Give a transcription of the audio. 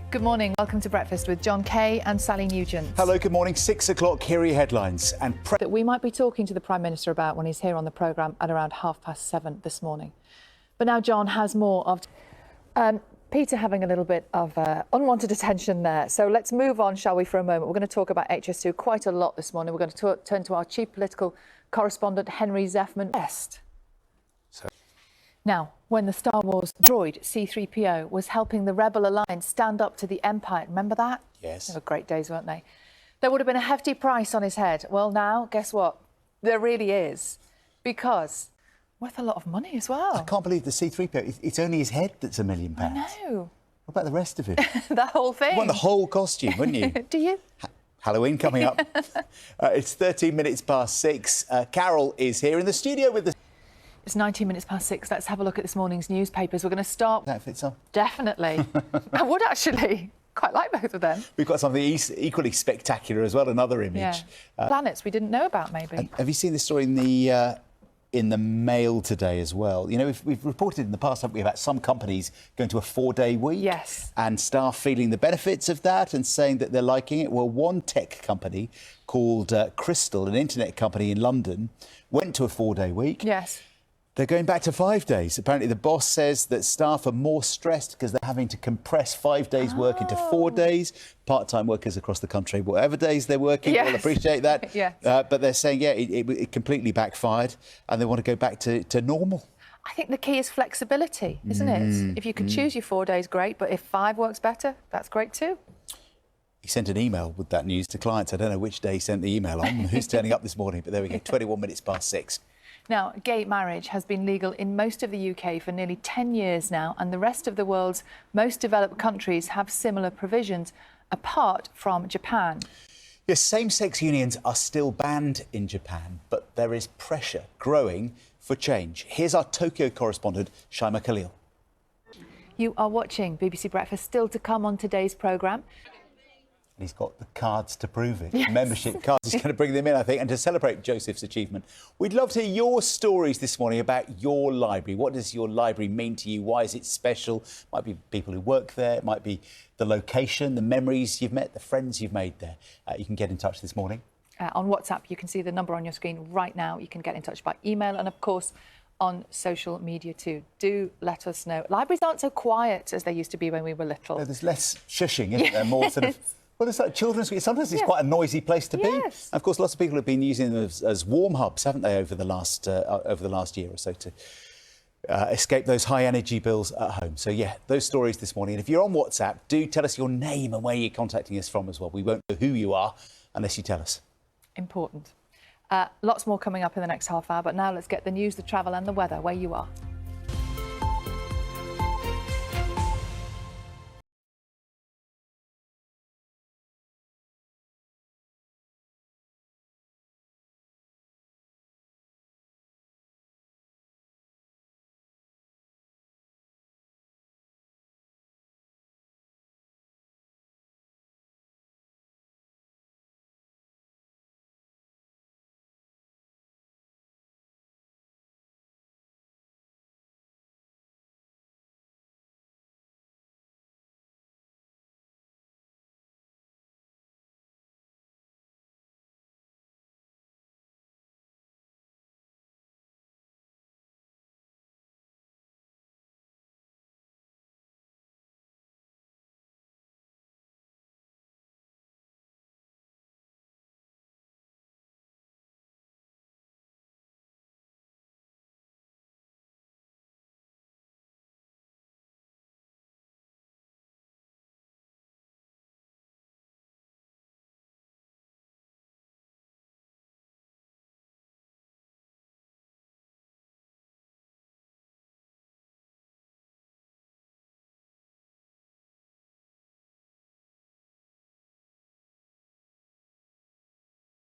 Good morning. Welcome to Breakfast with John Kay and Sally Nugent. Hello, good morning. 6 o'clock, here are your headlines. That we might be talking to the Prime Minister about when he's here on the programme at around 7:30 this morning. But now John has more of Peter having a little bit of unwanted attention there. So let's move on, shall we, for a moment. We're going to talk about HS2 quite a lot this morning. We're going to turn to our chief political correspondent, Henry Zeffman West. Now, when the Star Wars droid C-3PO was helping the Rebel Alliance stand up to the Empire, remember that? Yes. They were great days, weren't they? There would have been a hefty price on his head. Well, now, guess what? There really is. Because worth a lot of money as well. I can't believe the C-3PO, it's only his head that's £1 million. I know. What about the rest of him? The whole thing. You want the whole costume, wouldn't you? Do you? Halloween coming up. It's 13 minutes past 6. Carol is here in the studio with the... It's 19 minutes past 6. Let's have a look at this morning's newspapers. We're going to start... That fits on. Definitely. I would actually quite like both of them. We've got something equally spectacular as well, another image. Yeah. Planets we didn't know about, maybe. Have you seen this story in the Mail today as well? You know, we've reported in the past, haven't we, about some companies going to a 4-day week. Yes. And staff feeling the benefits of that and saying that they're liking it. Well, one tech company called Crystal, an internet company in London, went to a 4-day week. Yes. They're going back to 5 days. Apparently, the boss says that staff are more stressed because they're having to compress 5 days' work into 4 days. Part-time workers across the country, whatever days they're working, will appreciate that. Yes. But they're saying, it completely backfired and they want to go back to normal. I think the key is flexibility, isn't it? If you can choose your 4 days, great. But if 5 works better, that's great too. He sent an email with that news to clients. I don't know which day he sent the email on, who's turning up this morning, but there we go, 21 minutes past 6. Now, gay marriage has been legal in most of the UK for nearly 10 years now, and the rest of the world's most developed countries have similar provisions, apart from Japan. Yes, same-sex unions are still banned in Japan, but there is pressure growing for change. Here's our Tokyo correspondent, Shaima Khalil. You are watching BBC Breakfast, still to come on today's programme. And he's got the cards to prove it. Yes. Membership cards. He's going to bring them in, I think. And to celebrate Joseph's achievement, we'd love to hear your stories this morning about your library. What does your library mean to you? Why is it special? Might be people who work there. It might be the location, the memories you've met, the friends you've made there. You can get in touch this morning. On WhatsApp, you can see the number on your screen right now. You can get in touch by email and, of course, on social media too. Do let us know. Libraries aren't so quiet as they used to be when we were little. No, there's less shushing, isn't there? More sort of... Well, it's like children's... Sometimes it's quite a noisy place to be. Yes. Of course, lots of people have been using them as warm hubs, haven't they, over the last year or so to escape those high energy bills at home. So, yeah, those stories this morning. And if you're on WhatsApp, do tell us your name and where you're contacting us from as well. We won't know who you are unless you tell us. Important. Lots more coming up in the next half hour, but now let's get the news, the travel and the weather where you are.